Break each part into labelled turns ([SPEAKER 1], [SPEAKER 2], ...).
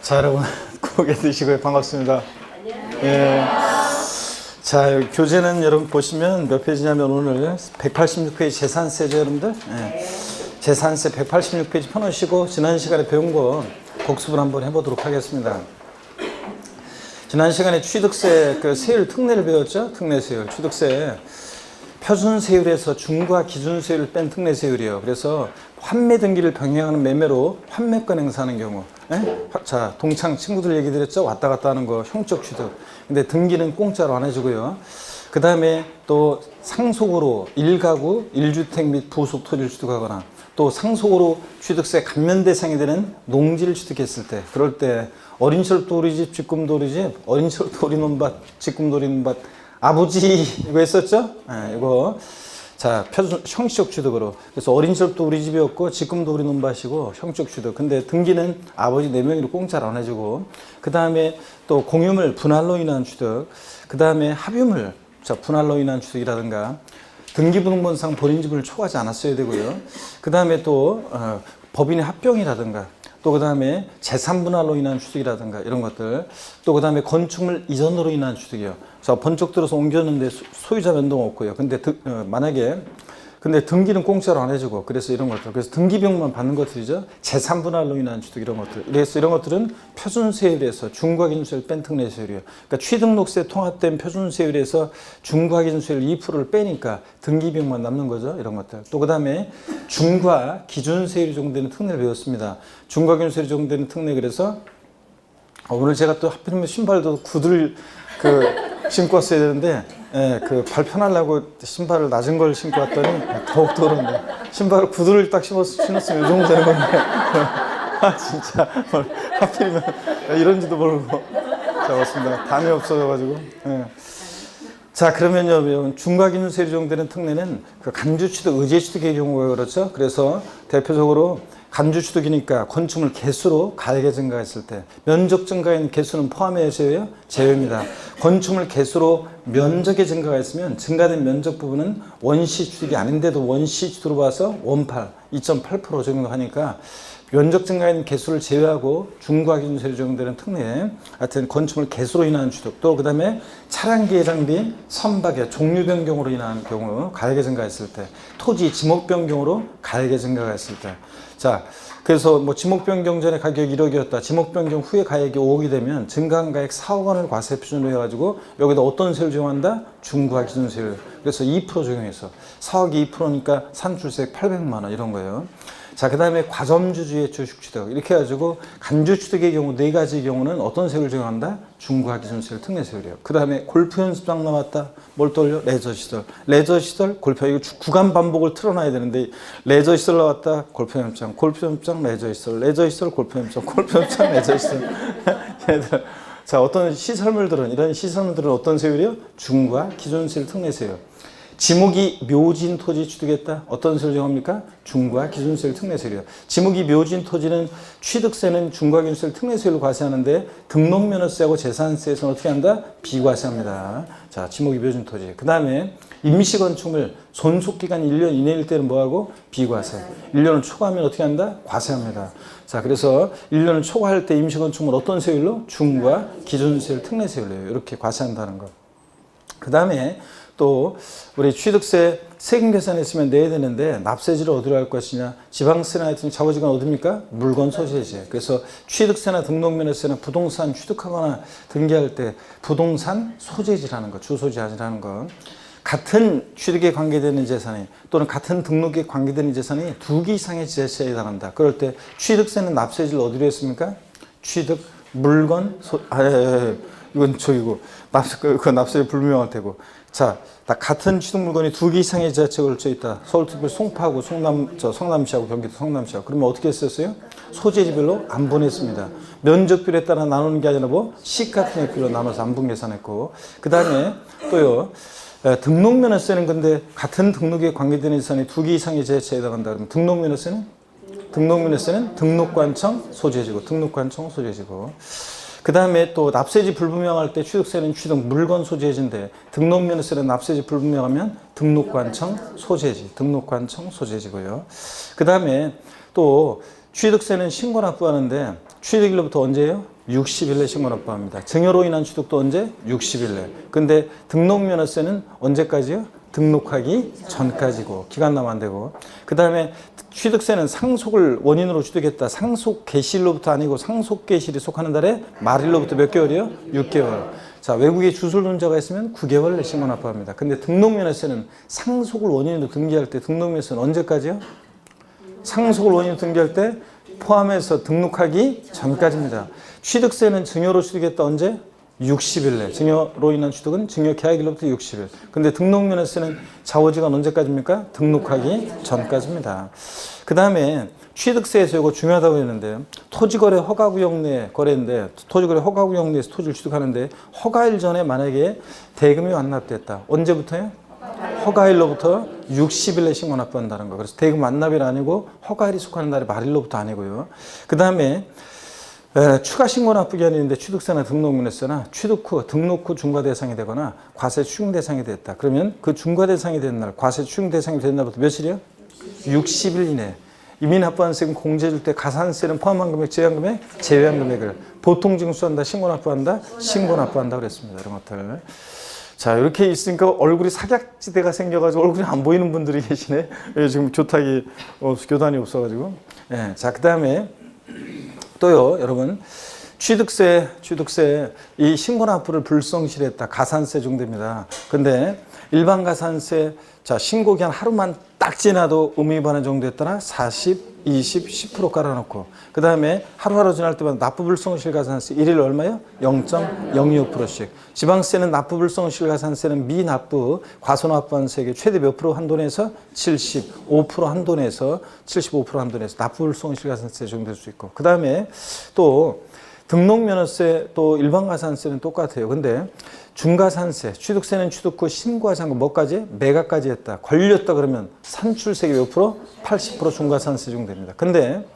[SPEAKER 1] 자, 여러분 고개 드시고요. 반갑습니다. 예. 자, 여기 교재는 여러분 보시면 몇 페이지냐면 오늘 186페이지 재산세죠, 여러분들. 예. 재산세 186페이지 펴놓으시고 지난 시간에 배운 거 복습을 한번 해보도록 하겠습니다. 지난 시간에 취득세 그 세율 특례를 배웠죠. 특례세율, 취득세 표준세율에서 중과 기준세율을 뺀 특례세율이에요. 그래서 환매 등기를 병행하는 매매로 환매권 행사하는 경우, 자, 동창 친구들 얘기 드렸죠. 왔다 갔다 하는 거 형적 취득. 근데 등기는 공짜로 안 해주고요. 그 다음에 또 상속으로 1가구 1주택 및 부속 토지를 취득하거나 또 상속으로 취득세 감면 대상이 되는 농지를 취득했을 때, 그럴 때 어린 시절부터 우리 집, 지금도 우리 집, 어린 시절부터 우리 논밭, 지금도 우리 논밭, 아버지 이거 했었죠? 이거 자, 형식 취득으로. 그래서 어린 시절부터 우리 집이었고 지금도 우리 논밭이고 형식 취득. 근데 등기는 아버지 4명이로 공짜로 안 해주고, 그 다음에 또 공유물 분할로 인한 취득, 그 다음에 합유물, 자, 분할로 인한 취득이라든가 등기부등본상 본인 지분을 초과하지 않았어야 되고요. 그 다음에 또 법인의 합병이라든가 또 그 다음에 재산 분할로 인한 취득이라든가 이런 것들, 또 그 다음에 건축물 이전으로 인한 취득이요. 자, 번쩍 들어서 옮겼는데 소유자 변동 없고요. 근데 만약에 근데 등기는 공짜로 안 해주고, 그래서 이런 것들, 그래서 등기비용만 받는 것들이죠. 재산 분할로 인한 취득 이런 것들. 그래서 이런 것들은 표준세율에서 중과기준세율 뺀 특례세율이에요. 그러니까 취등록세 통합된 표준세율에서 중과기준세율 2%를 빼니까 등기비용만 남는 거죠. 이런 것들. 또 그 다음에 중과 기준세율이 적용되는 특례를 배웠습니다. 중과기준세율이 적용되는 특례. 그래서 오늘 제가 또 하필이면 신발도 구두를 신고 왔어야 되는데, 예, 발 편하려고 신발을 낮은 걸 신고 왔더니 더욱더 그런데, 신발을 구두를 딱 신었으면 이 정도 되는 건데 아 진짜 하필이면 이런지도 모르고 잡았습니다. 담이 없어져가지고. 예. 자, 그러면요, 중과기준세율이 적용되는 특례는 간주취득, 의제취득의 경우가 그렇죠. 그래서 대표적으로 간주취득이니까 건축물 개수로 가액이 증가했을 때, 면적 증가인 개수는 포함해야 제외요? 제외입니다. 건축물 개수로 면적의 증가가 있으면 증가된 면적 부분은 원시취득이 아닌데도 원시취득으로 봐서 원팔, 2.8% 적용하니까 면적 증가인 개수를 제외하고 중과기준세율이 적용되는 특례, 하여튼 건축물 개수로 인한 취득, 또 그 다음에 차량기의 장비, 선박의 종류 변경으로 인한 경우 가액이 증가했을 때, 토지 지목 변경으로 가액이 증가가 있을 때, 자, 그래서 뭐 지목 변경 전에 가격이 1억이었다. 지목 변경 후에 가액이 5억이 되면 증가한 가액 4억 원을 과세 표준으로 해가지고 여기다 어떤 세율 적용한다? 중과 기준세율. 그래서 2% 적용해서 4억이 2%니까 산출세액 800만 원 이런 거예요. 자, 그 다음에 과점주주의 주식취득 이렇게 해가지고 간주취득의 경우 4가지의 경우는 어떤 세율을 적용한다? 중과기준세율 특례세율이에요. 그 다음에 골프 연습장 나왔다. 뭘 떠올려? 레저시설. 레저시설, 골프, 이거 구간 반복을 틀어놔야 되는데 레저시설 나왔다. 골프 연습장, 골프 연습장, 레저시설, 레저시설, 골프 연습장, 골프 연습장, 레저시설. 얘들. 자, 어떤 시설물들은, 이런 시설물들은 어떤 세율이요? 중과기준세율 특례세율. 지목이 묘진 토지 취득했다. 어떤 세율 정합니까? 중과 기준세율 특례세율이요. 지목이 묘진 토지는 취득세는 중과 기준세율 특례세율로 과세하는데 등록면허세하고 재산세에서는 어떻게 한다? 비과세합니다. 자, 지목이 묘진 토지. 그 다음에 임시건축물 존속기간 1년 이내일 때는 뭐하고? 비과세. 1년을 초과하면 어떻게 한다? 과세합니다. 자, 그래서 1년을 초과할 때 임시건축물 어떤 세율로? 중과 기준세율 특례세율로 이렇게 과세한다는 것. 그 다음에 또 우리 취득세 세금 계산했으면 내야 되는데 납세지를 어디로 할 것이냐, 지방세나 하여튼 자부지간 어딥니까? 물건 소재지. 그래서 취득세나 등록면허세나 부동산 취득하거나 등기할 때 부동산 소재지라는 거, 주소지라는 거, 같은 취득에 관계되는 재산이 또는 같은 등록에 관계되는 재산이 2개 이상의 지자체에 해당한다. 그럴 때 취득세는 납세지를 어디로 했습니까? 취득 물건 이건 저기고 납세지 불명할 테고. 자, 같은 취득 물건이 2개 이상의 지자체에 걸쳐 있다. 서울특별시 송파하고 성남시하고 경기도 성남시하고. 그러면 어떻게 했었어요? 소재지별로 안 보냈습니다. 면적별에 따라 나누는 게 아니라 뭐 시가총액 액별로 나눠서 안분 계산했고. 그 다음에 또요, 등록면허세는 근데 같은 등록에 관계되는 재산이 2개 이상의 지자체에 해당한다. 그러면 등록면허세는 등록관청 소재지고, 등록관청 소재지고. 그 다음에 또 납세지 불분명할 때 취득세는 취득 물건 소재지인데 등록면허세는 납세지 불분명하면 등록관청 소재지, 등록관청 소재지고요. 그 다음에 또 취득세는 신고 납부하는데 취득일로부터 언제예요? 60일 내 신고 납부합니다. 증여로 인한 취득도 언제? 60일 내. 근데 등록면허세는 언제까지요? 등록하기 전까지고 기간 나면 안 되고. 그 다음에 취득세는 상속을 원인으로 취득했다. 상속 개시일로부터 아니고 상속 개시일이 속하는 달에 말일로부터 몇 개월이요? 6개월. 자, 외국에 주술론자가 있으면 9개월 내 신고 납부합니다. 근데 등록면허세는 상속을 원인으로 등기할 때 등록면허세는 언제까지요? 상속을 원인으로 등기할 때 포함해서 등록하기 전까지입니다. 취득세는 증여로 취득했다. 언제? 60일 내. 증여로 인한 취득은 증여 계약일로부터 60일. 근데 등록면허세는 좌우지간 언제까지입니까? 등록하기 전까지입니다. 그 다음에 취득세에서 이거 중요하다고 했는데 토지거래 허가구역 내 거래인데 토지거래 허가구역 내에서 토지를 취득하는데 허가일 전에 만약에 대금이 완납됐다. 언제부터요? 허가일로부터 60일 내 신고 납부한다는 거. 그래서 대금 완납일 아니고 허가일이 속하는 날이 말일로부터 아니고요. 그 다음에 추가 신고 납부 기한이 있는데 취득세나 등록면허세나 취득 후 등록 후 중과 대상이 되거나 과세 추징 대상이 됐다. 그러면 그 중과 대상이 된 날, 과세 추징 대상이 된 날부터 며칠이요? 60일 이내. 이미 납부한 세금 공제해 줄 때 가산세는 포함한 금액, 제외한 금액, 제외한 금액을 보통 징수한다, 신고 납부한다, 신고 납부한다 그랬습니다. 이런 것들. 자, 이렇게 있으니까 얼굴이 사각지대가 생겨가지고 얼굴이 안 보이는 분들이 계시네. 지금 교탁이 교단이 없어가지고. 예, 자, 그 다음에 또요, 여러분. 취득세 이 신고 납부를 불성실했다. 가산세 중대입니다. 근데 일반 가산세 자 신고 기한 하루만 딱 지나도 의무 위반의 정도 했더라 40, 20, 10% 깔아놓고 그 다음에 하루하루 지날 때마다 납부불성실 가산세 1일 얼마요? 0.025%씩 지방세는 납부불성실 가산세는 미납부 과소납부한세액의 최대 몇 프로 한도 내에서 75% 한도 내에서 75% 한도 내에서 납부불성실 가산세 정도 될 수 있고 그 다음에 또 등록면허세 또 일반가산세는 똑같아요. 근데 중가산세, 취득세는 취득 후 신고하지 않고 뭐까지? 매각까지 했다. 걸렸다 그러면 산출세액 몇 프로? 80% 중가산세 정도됩니다. 근데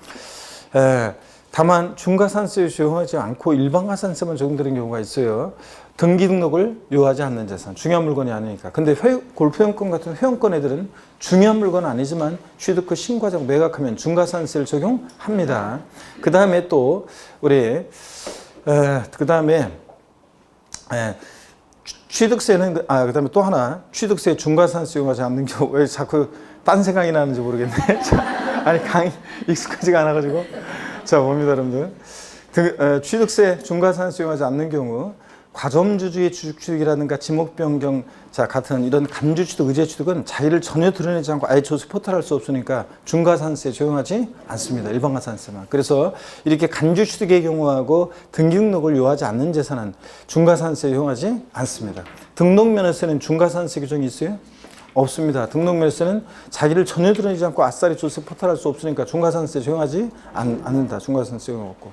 [SPEAKER 1] 다만 중가산세에 적용하지 않고 일반가산세만 적용되는 경우가 있어요. 등기 등록을 요하지 않는 재산, 중요한 물건이 아니니까. 근데 골프회원권 같은 회원권 애들은 중요한 물건은 아니지만 취득 후 신고하지 않고 매각하면 중가산세를 적용합니다. 그 다음에 또 우리 그 다음에 취득세는 그 다음에 또 하나 취득세 중과산세 이용하지 않는 경우 왜 자꾸 딴 생각이 나는지 모르겠네. 아니 강의 익숙하지가 않아가지고 자 봅니다 여러분들. 취득세 중과산세 이용하지 않는 경우 과점주주의 주식취득이라든가 지목변경 자 같은 이런 간주취득, 의제취득은 자기를 전혀 드러내지 않고 아예 조세 포탈할 수 없으니까 중과산세 적용하지 않습니다. 일반가산세만. 그래서 이렇게 간주취득의 경우하고 등기등록을 요하지 않는 재산은 중과산세 적용하지 않습니다. 등록면허세는 중과산세 규정이 있어요? 없습니다. 등록면허세는 자기를 전혀 드러내지 않고 아싸리 조세 포탈할 수 없으니까 중과산세 적용하지 않는다. 중과산세 적용 없고.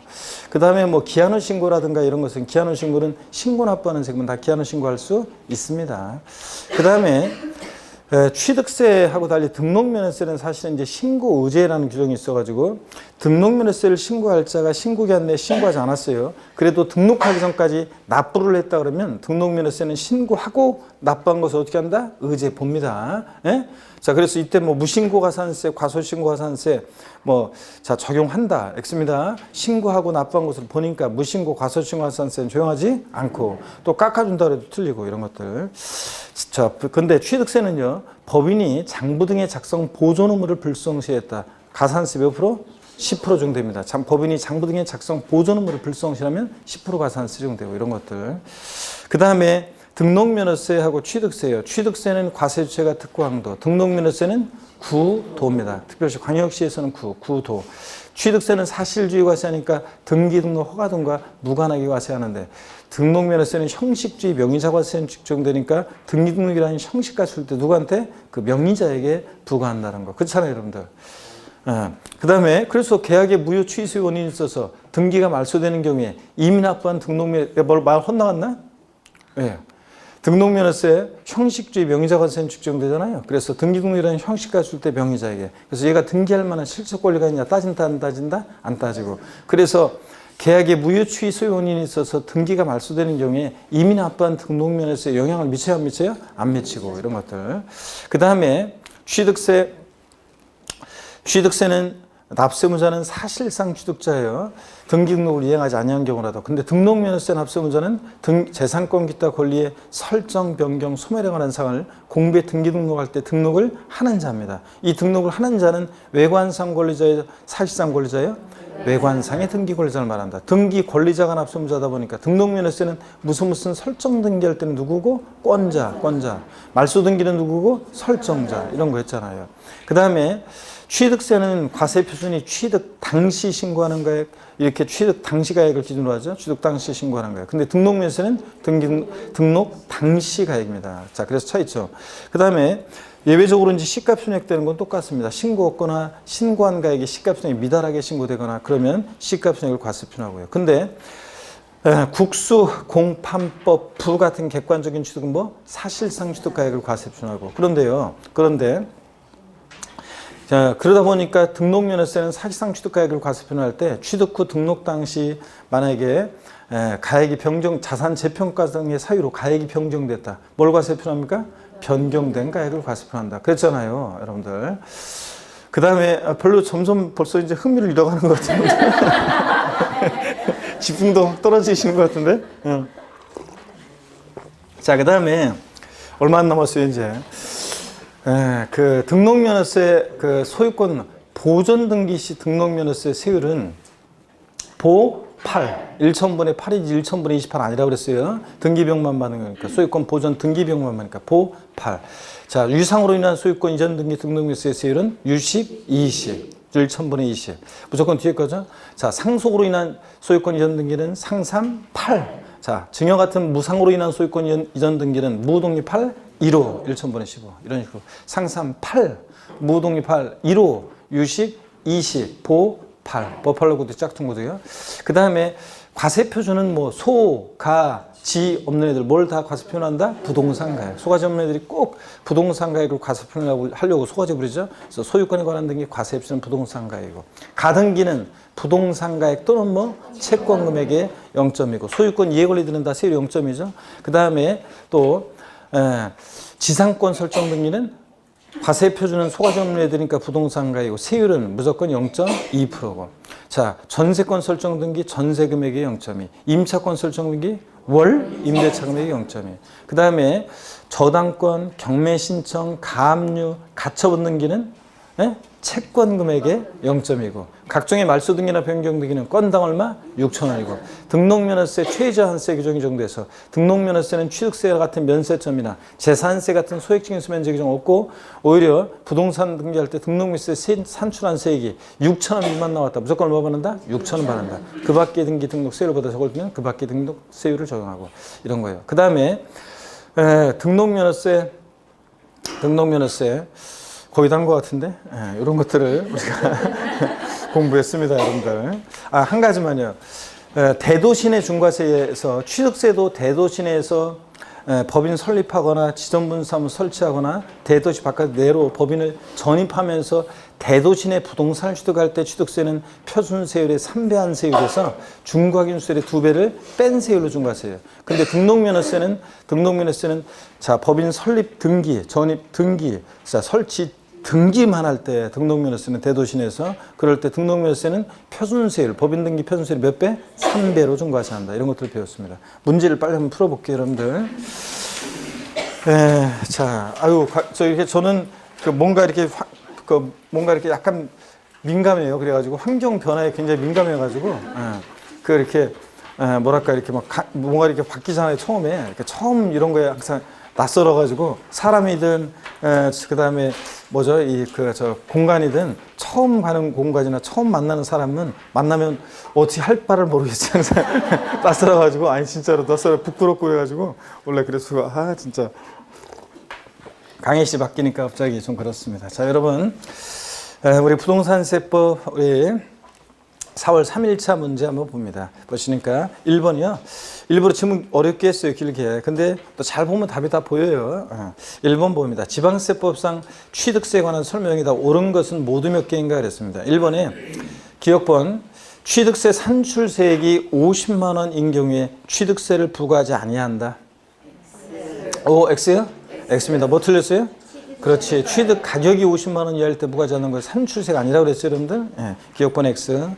[SPEAKER 1] 그 다음에 뭐 기한후 신고라든가 이런 것은 기한후 신고는 신고 납부하는 세금은 다 기한후 신고할 수 있습니다. 그 다음에 취득세하고 달리 등록면허세는 사실은 이제 신고 의제라는 규정이 있어가지고 등록면허세를 신고할 자가 신고기한 내에 신고하지 않았어요. 그래도 등록하기 전까지 납부를 했다 그러면 등록면허세는 신고하고 납부한 것을 어떻게 한다? 의제 봅니다. 예? 자, 그래서 이때 뭐 무신고가산세, 과소신고가산세 자 적용한다. X입니다. 신고하고 납부한 것을 보니까 무신고, 과소신고가산세는 적용하지 않고 또 깎아준다 그래도 틀리고 이런 것들. 자, 근데 취득세는요 법인이 장부 등의 작성 보존 의무를 불성시했다. 가산세 몇 프로? 10% 정도 됩니다. 법인이 장부 등의 작성 보존 의무를 불성시하면 10% 가산세 적용되고 이런 것들. 그 다음에 등록면허세하고 취득세예요. 취득세는 과세주체가 특구항도, 등록면허세는 구도입니다. 특별시 광역시에서는 구도. 취득세는 사실주의 과세하니까 등기등록 허가 등과 무관하게 과세하는데 등록면허세는 형식주의 명의자 과세는 적용되니까 등기등록이라는 형식과 줄 때 누구한테? 그 명의자에게 부과한다는 거. 그렇잖아요, 여러분들. 그 다음에 그래서 계약의 무효 취소의 원인이 있어서 등기가 말소되는 경우에 이미 납부한 등록면허세 말 혼나갔나? 예. 등록면허세 형식주의 명의자 과세는 적용되잖아요. 그래서 등기등록이라는 형식과 줄 때 명의자에게. 그래서 얘가 등기할 만한 실적 권리가 있냐 따진다 안 따진다? 안 따지고. 그래서 계약의 무효 취소 원인이 있어서 등기가 말소되는 경우에 이미 납부한 등록면허세에 영향을 미쳐요 안 미쳐요? 안 미치고 이런 것들. 그 다음에 취득세는 납세무자는 사실상 취득자예요. 등기 등록을 이행하지 아니한 경우라도. 근데 등록면허세 납세무자는 재산권 기타 권리의 설정, 변경, 소멸에 관한 사항을 공부에 등기 등록할 때 등록을 하는 자입니다. 이 등록을 하는 자는 외관상 권리자예요, 사실상 권리자예요? 외관상의 등기 권리자를 말한다. 등기 권리자가 납세무자다 보니까 등록면허세는 무슨 설정 등기할 때는 누구고? 권자. 말소 등기는 누구고? 설정자. 이런 거 했잖아요. 그 다음에 취득세는 과세표준이 취득 당시 신고하는 가액, 이렇게 취득 당시 가액을 기준으로 하죠. 취득 당시 신고하는 가액. 근데 등록면세는 등록 당시 가액입니다. 자, 그래서 차이죠. 그 다음에 예외적으로 이제 시가 편액되는 건 똑같습니다. 신고 없거나 신고한 가액이 시가 편액이 미달하게 신고되거나 그러면 시가 편액을 과세 표준하고요. 근데 국수, 공판법, 부 같은 객관적인 취득은 뭐 사실상 취득 가액을 과세 표준하고 그런데 자, 그러다 보니까 등록면허세는 사실상 취득가액을 과세표준할 때 취득 후 등록 당시 만약에 가액이 자산 재평가 등의 사유로 가액이 변경됐다. 뭘 과세표준합니까? 변경된 가액을 과세표준한다. 그랬잖아요, 여러분들. 그 다음에 별로 점점 벌써 이제 흥미를 잃어가는 것 같은데. 집중도 떨어지시는 것 같은데. 자, 그 다음에 얼마 안 남았어요, 이제. 그 등록면허세 그 소유권 보존 등기 시 등록면허세 세율은 보 8, 1,000분의 8이지 1,000분의 28 아니라고 그랬어요. 등기비용만 받는 거니까 소유권 보존 등기비용만 받으니까 보 8. 자, 유상으로 인한 소유권 이전 등기 등록면허세 세율은 60, 20, 1,000분의 20. 무조건 뒤에 거죠. 자, 상속으로 인한 소유권 이전 등기는 상삼 8. 자, 증여 같은 무상으로 인한 소유권 이전 등기는 무동의 8, 1호, 1,000분의 15 이런 식으로 상삼 8, 무동의 8, 1호, 유식 20, 보 8, 버팔로고도 짝퉁고도요. 그 다음에 과세표준은 뭐 소, 가, 지 없는 애들 뭘 다 과세표준한다? 부동산 가액. 소가지 없는 애들이 꼭 부동산 가액을 과세표준하려고 하려고 소가지 부리죠. 그래서 소유권에 관한 등기 과세표준은 부동산 가액이고, 가등기는 부동산 가액 또는 뭐 채권 금액의 0점이고, 소유권 이해 권리들은 다 세율 0점이죠. 그 다음에 또 지상권 설정 등기는 과세표준은 소가지 없는 애들이니까 부동산 가액이고 세율은 무조건 0.2%고, 자, 전세권 설정 등기 전세 금액의 0.2, 임차권 설정 등기 월 임대차 금액의 0.2. 그 다음에 저당권, 경매 신청, 가압류, 가처분 등기는 채권 금액의 0.2고, 각종의 말소 등기나 변경 등기는 건당 얼마? 6,000원이고, 등록면허세 최저한세 규정이 정도해서 등록면허세는 취득세와 같은 면세점이나 재산세 같은 소액증여세 면제 규정 없고, 오히려 부동산 등기할 때 등록면허세 산출한 세액이 6,000원 미만 나왔다. 무조건 얼마 받는다? 6,000원 받는다. 그 밖의 등기 등록세율보다 적으면 그 밖의 등록세율을 적용하고 이런 거예요. 그 다음에 등록면허세 거의 다 한 것 같은데 이런 것들을 우리가 공부했습니다, 여러분들. 한 가지만요. 대도시내 중과세에서 취득세도 대도시내에서 법인 설립하거나 지정분사무 설치하거나 대도시 바깥 내로 법인을 전입하면서 대도시 내 부동산을 취득할 때 취득세는 표준세율의 3배 세율에서 중과기준세율의 2배를 뺀 세율로 중과세예요. 근데 등록면허세는 자, 법인 설립 등기, 전입 등기, 자, 설치 등기만 할 때 등록면허세는 대도시 내에서, 그럴 때 등록면허세는 표준세율, 법인 등기 표준세율 몇 배? 3배로 중과세한다. 이런 것들을 배웠습니다. 문제를 빨리 한번 풀어볼게요, 여러분들. 자, 저는 뭔가 이렇게 약간 민감해요. 그래가지고 환경 변화에 굉장히 민감해가지고 이렇게 뭔가 이렇게 바뀌잖아요. 처음 이런 거에 항상 낯설어가지고 사람이든 그 다음에 공간이든 처음 가는 공간이나 처음 만나는 사람은 만나면 어떻게 할 바를 모르겠어요. 항상 낯설어가지고 진짜로 낯설어 부끄럽고 그래가지고 원래 그래서 진짜 강혜 씨 바뀌니까 갑자기 좀 그렇습니다. 자, 여러분, 우리 부동산세법 우리 4월 3일차 문제 한번 봅니다. 보시니까 1번이요. 일부러 질문 어렵게 했어요, 길게. 근데 또 잘 보면 답이 다 보여요. 1번 봅니다. 지방세법상 취득세에 관한 설명이 다 옳은 것은 모두 몇 개인가 그랬습니다. 1번에 기억번, 취득세 산출세액이 50만 원인 경우에 취득세를 부과하지 아니한다. X요? X입니다. 뭐 틀렸어요? 그렇지. 취득 가격이 50만 원 이하일 때 부과하지 않는 거 산출세가 아니라고 그랬어요, 여러분들? 예. 기억번 X.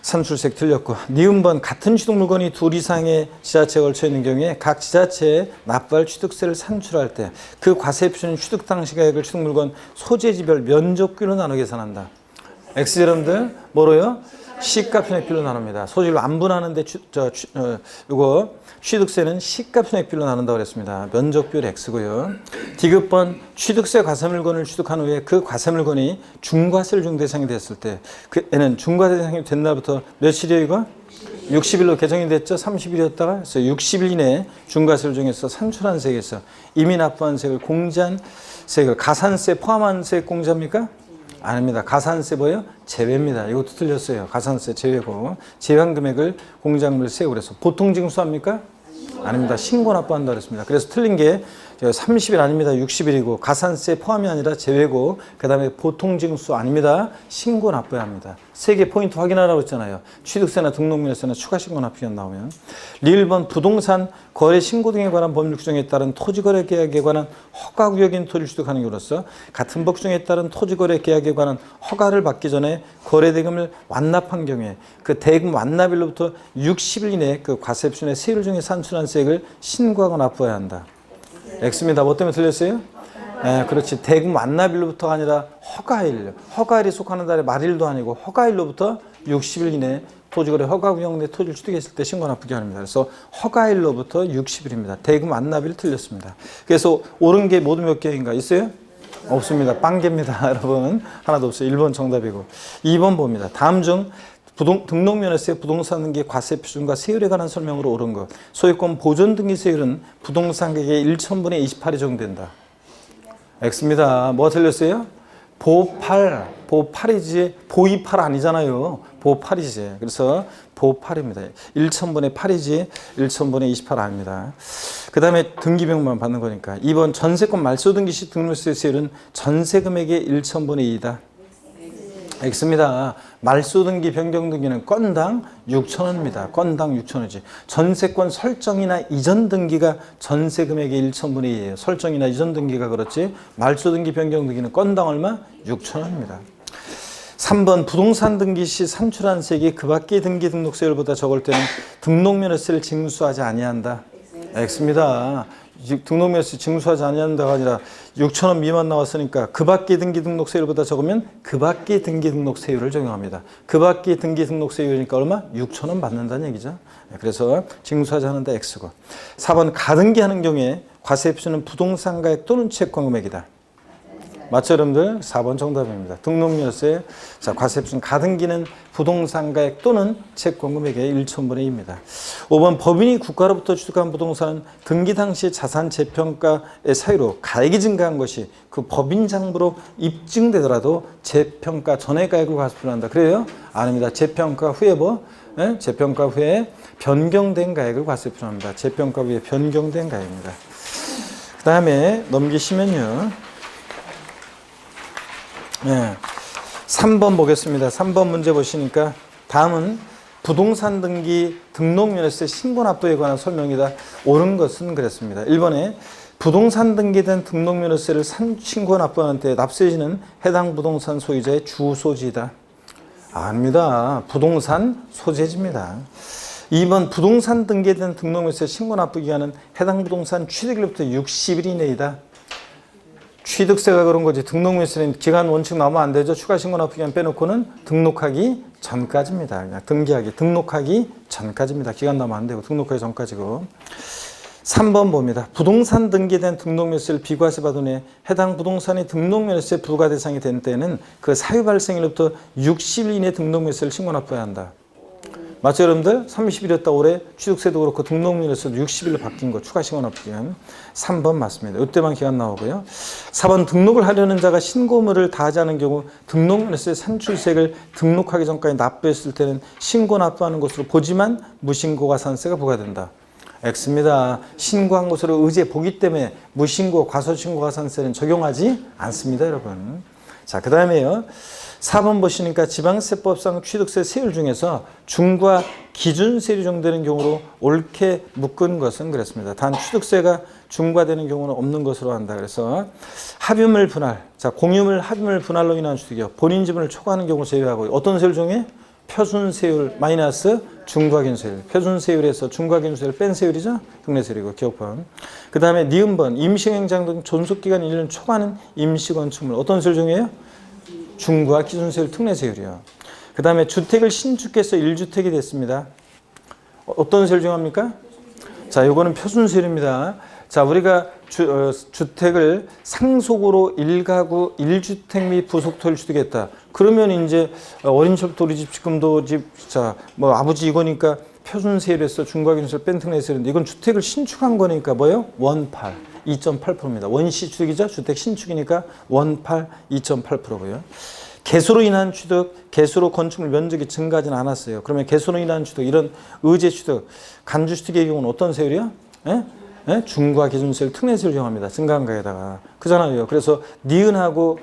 [SPEAKER 1] 산출세 틀렸고. 니은번 같은 취득 물건이 둘 이상의 지자체에 걸쳐 있는 경우에 각 지자체에 납부할 취득세를 산출할 때 그 과세 표시는 취득 당시 가액을 취득 물건 소재지별 면적비로 나눠 계산한다. X 여러분들 뭐로요? 시가 편액비로 나눕니다. 소재로 안 분하는데 이거 취득세는 시가 편액비로 나눈다고 그랬습니다. 면적비율 X고요. 디귿번 취득세 과세 물건을 취득한 후에 그 과세 물건이 중과세를 중 대상이 됐을 때 그에는 중과세 대상이 된 날부터 며칠이에요 이거? 60일로 개정이 됐죠. 30일이었다가 그래서 60일 이내에 중과세를 중에서 산출한 세액에서 이미 납부한 세액을 공제한 세액을 가산세 포함한 세액 공제합니까? 아닙니다. 가산세 뭐예요? 제외입니다. 이것도 틀렸어요. 가산세 제외고 제외한 금액을 공제한 세액으로 해서 보통 징수합니까? 아닙니다. 신고 납부한다 그랬습니다. 그래서 틀린 게 30일 아닙니다. 60일이고 가산세 포함이 아니라 제외고 그 다음에 보통 징수 아닙니다. 신고 납부해야 합니다. 세 개 포인트 확인하라고 했잖아요. 취득세나 등록면허세나 추가 신고 납부가 나오면. 리을번 부동산 거래 신고 등에 관한 법률 규정에 따른 토지거래 계약에 관한 허가구역인 토지를 취득하는 경우로서 같은 법 규정에 따른 토지거래 계약에 관한 허가를 받기 전에 거래 대금을 완납한 경우에 그 대금 완납일로부터 60일 이내에 그 과세 표준의 세율 중에 산출한 세액을 신고하고 납부해야 한다. X입니다. 뭐 때문에 틀렸어요? 네, 그렇지. 대금 완납일로부터가 아니라 허가일. 허가일이 속하는 달의 말일도 아니고 허가일로부터 60일 이내에 토지거래 허가구역 내 토지를 취득했을 때 신고 납부기 합니다. 그래서 허가일로부터 60일입니다. 대금 완납일 틀렸습니다. 그래서 옳은 게 모두 몇 개인가 있어요? 없습니다. 빵개입니다. 여러분. 하나도 없어요. 1번 정답이고. 2번 봅니다. 다음 중 등록면허세 부동산 등기 과세 표준과 세율에 관한 설명으로 옳은 것. 소유권 보존 등기 세율은 부동산 가격의 1,000분의 28이 적용된다. X입니다. 뭐가 틀렸어요? 보8이지 보28 아니잖아요. 보8이지. 그래서 보8입니다. 1,000분의 8이지 1,000분의 28 아닙니다. 그 다음에 등기비용만 받는 거니까. 2번 전세권 말소 등기 시 등록세 세율은 전세 금액의 1,000분의 2이다. X입니다. 말소 등기 변경 등기는 건당 6,000원입니다. 건당 6,000원이지. 전세권 설정이나 이전 등기가 전세 금액의 1,000분의 2예요. 설정이나 이전 등기가 그렇지. 말소 등기 변경 등기는 건당 얼마? 6,000원입니다. 3번 부동산 등기 시 산출한 세액이 그 밖의 등기 등록세율보다 적을 때는 등록면허세를 징수하지 아니한다. X입니다. 등록면허세 징수하지 아니한다가 아니라 6,000원 미만 나왔으니까 그 밖의 등기 등록세율보다 적으면 그 밖의 등기 등록세율을 적용합니다. 그 밖의 등기 등록세율이니까 얼마? 6,000원 받는다는 얘기죠. 그래서 징수하지 않는다 X고. 4번 가등기하는 경우에 과세 표준은 부동산 가액 또는 채권 금액이다. 맞죠 여러분들? 4번 정답입니다. 등록면허세 과세 표준 가등기는 부동산 가액 또는 채권 금액의 1,000분의 2입니다. 5번 법인이 국가로부터 취득한 부동산은 등기 당시 자산 재평가의 사유로 가액이 증가한 것이 그 법인 장부로 입증되더라도 재평가 전의 가액을 과세 표준한다. 그래요? 아닙니다. 재평가 후에 뭐? 네? 재평가 후에 변경된 가액을 과세 표준합니다. 재평가 후에 변경된 가액입니다. 그 다음에 넘기시면요. 네. 3번 보겠습니다. 3번 문제 보시니까 다음은 부동산 등기 등록면허세 신고 납부에 관한 설명이다. 옳은 것은 그랬습니다. 1번에 부동산 등기된 등록면허세를 신고 납부하는 때 납세지는 해당 부동산 소유자의 주소지이다. 아닙니다. 부동산 소재지입니다. 2번 부동산 등기된 등록면허세 신고 납부 기간은 해당 부동산 취득일로부터 60일 이내이다. 취득세가 그런 거지. 등록면허세는 기간 원칙 나오면 안 되죠. 추가 신고 납부 기간 빼놓고는 등록하기 전까지입니다. 그냥 등록하기 전까지입니다. 기간 나오면 안 되고 등록하기 전까지고. 3번 봅니다. 부동산 등기된 등록면허세를 비과세 받은 후에 해당 부동산이 등록면허세 부과 대상이 된 때는 그 사유 발생일로부터 60일 이내 등록면허세를 신고 납부해야 한다. 맞죠 여러분들? 30일이었다 올해 취득세도 그렇고 등록면허세도 60일로 바뀐 거 추가 신고 납부기간 3번 맞습니다. 이때만 기간 나오고요. 4번 등록을 하려는 자가 신고물을 다하지 않은 경우 등록면허세 산출세액을 등록하기 전까지 납부했을 때는 신고 납부하는 것으로 보지만 무신고 과산세가 부과된다. X입니다. 신고한 것으로 의제 보기 때문에 무신고 과소신고 과산세는 적용하지 않습니다 여러분. 자, 그 다음에요. 4번 보시니까 지방세법상 취득세 세율 중에서 중과 기준세율이 적용되는 경우로 옳게 묶은 것은 그랬습니다. 단 취득세가 중과되는 경우는 없는 것으로 한다. 그래서 합유물 분할, 자 공유물 합유물 분할로 인한 취득이요. 본인 지분을 초과하는 경우 제외하고 어떤 세율 중에 표준세율 마이너스 중과균세율. 표준세율에서 중과균세율을 뺀 세율이죠. 특례세율이고 기억번. 그 다음에 니은번 임시행장 등 존속기간 1년 초과하는 임시건축물. 어떤 세율 중에요? 중과 기준세율 특례세율이요. 그 다음에 주택을 신축해서 1주택이 됐습니다. 어떤 세율 정합니까? 자, 요거는 표준세율입니다. 자, 우리가 주택을 상속으로 1가구 1주택 및 부속토를 취득했다. 그러면 이제 어린 시절부터 우리 집 지금도 자, 뭐 아버지 이거니까 표준세율에서 중과균세율 뺀 특례세율인데 이건 주택을 신축한 거니까 뭐예요? 원팔 2.8%입니다. 원시 취득이죠. 주택 신축이니까 원팔 2.8%고요. 개수로 인한 취득, 개수로 건축물 면적이 증가하지는 않았어요. 그러면 개수로 인한 취득, 이런 의제 취득, 간주 취득의 경우는 어떤 세율이요? 예? 예? 중과 기준세율 특례세율 정합니다. 증가한 거에다가. 그잖아요. 그래서 니은하고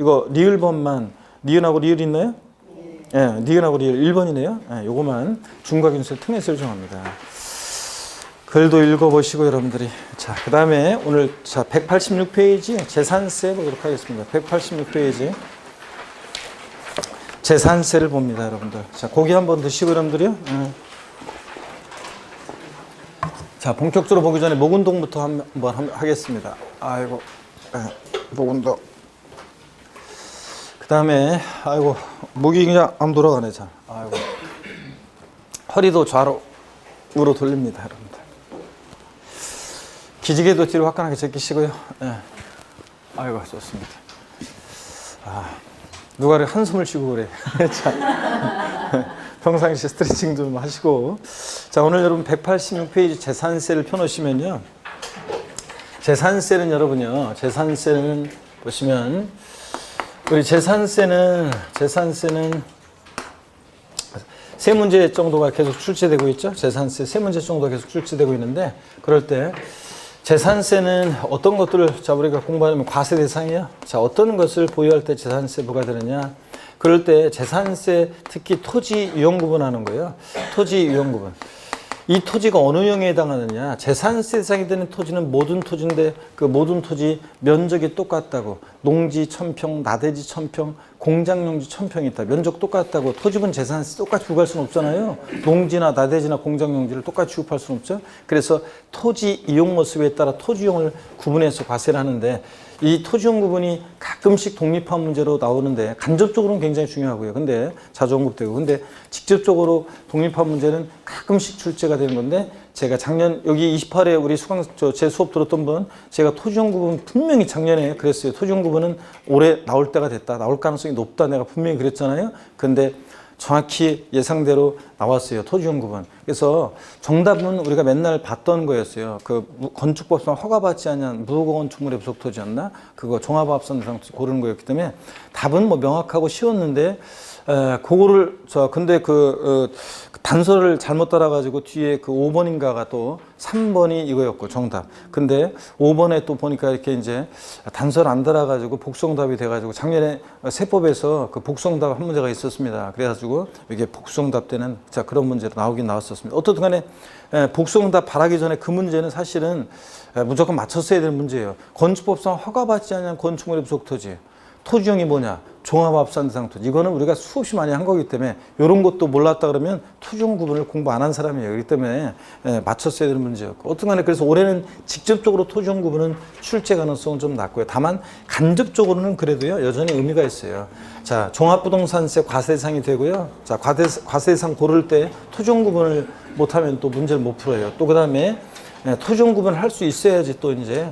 [SPEAKER 1] 이거 리을번만 니은하고 리을 있나요? 예, 니은하고 리을 1번이네요. 예, 요거만 중과 기준세율 특례세율 정합니다. 글도 읽어보시고 여러분들이. 자, 그 다음에 오늘 자 186페이지 재산세 보도록 하겠습니다. 186페이지. 재산세를 봅니다, 여러분들. 자, 고기 한번 드시고 여러분들이요. 자, 본격적으로 보기 전에 목운동부터 한번 하겠습니다. 아이고, 목운동. 그 다음에, 아이고, 목이 그냥 안 돌아가네, 잘. 아이고. 허리도 좌로, 우로 돌립니다, 여러분들. 기지개도 뒤로 화끈하게 제끼시고요. 예. 아이고, 좋습니다. 누가 한숨을 쉬고 그래. 자, 평상시 스트레칭 좀 하시고. 자, 오늘 여러분 186페이지 재산세를 펴놓으시면요. 재산세는 여러분요. 재산세는 보시면 우리 재산세는 세 문제 정도가 계속 출제되고 있죠. 재산세 세 문제 정도가 계속 출제되고 있는데 그럴 때 재산세는 어떤 것들을 자 우리가 공부하면 과세 대상이에요. 자, 어떤 것을 보유할 때 재산세 부과되느냐? 그럴 때 재산세 특히 토지 유형 구분하는 거예요. 토지 유형 구분. 이 토지가 어느 유형에 해당하느냐? 재산세 대상이 되는 토지는 모든 토지인데 그 모든 토지 면적이 똑같다고. 농지 1000평, 나대지 1000평, 공장용지 1000평이 있다. 면적 똑같다고. 토지분 재산세 똑같이 부과할 수는 없잖아요. 농지나 나대지나 공장용지를 똑같이 취급할 수는 없죠. 그래서 토지 이용 모습에 따라 토지용을 구분해서 과세를 하는데 이 토지용 구분이 가끔씩 독립한 문제로 나오는데 간접적으로는 굉장히 중요하고요. 근데 자주 언급되고 근데 직접적으로 독립한 문제는 가끔씩 출제가 되는 건데 제가 작년 여기 28회 우리 제 수업 들었던 분 제가 토지용 구분 분명히 작년에 그랬어요. 토지용 구분은 올해 나올 때가 됐다. 나올 가능성이 높다. 내가 분명히 그랬잖아요. 근데 정확히 예상대로 나왔어요. 토지용 구분. 그래서 정답은 우리가 맨날 봤던 거였어요. 그 건축법상 허가받지 않은 무허가건축물의 부속토지였나? 그거 종합합산 대상 고르는 거였기 때문에 답은 뭐 명확하고 쉬웠는데 그거를 근데 단서를 잘못 따라가지고 뒤에 그 5번인가가 또 3번이 이거였고 정답. 근데 5번에 또 보니까 이렇게 이제 단서를 안 따라가지고 복수정답이 돼가지고 작년에 세법에서 그 복수정답 한 문제가 있었습니다. 그래가지고 이게 복수정답 때는 자 그런 문제로 나오긴 나왔었습니다. 어떻든 간에 복수정답 바라기 전에 그 문제는 사실은 무조건 맞췄어야 되는 문제예요. 건축법상 허가받지 않은 건축물의 부속토지. 토지용이 뭐냐? 종합합산 대상 토지. 이거는 우리가 수없이 많이 한 거기 때문에 이런 것도 몰랐다 그러면 토지용 구분을 공부 안 한 사람이에요. 그렇기 때문에 맞췄어야 되는 문제였고. 어떤 간에 그래서 올해는 직접적으로 토지용 구분은 출제 가능성은 좀 낮고요. 다만 간접적으로는 그래도요. 여전히 의미가 있어요. 자, 종합부동산세 과세 대상이 되고요. 자, 과세 대상 고를 때 토지용 구분을 못하면 또 문제를 못 풀어요. 또 그다음에 토지용 구분을 할 수 있어야지 또 이제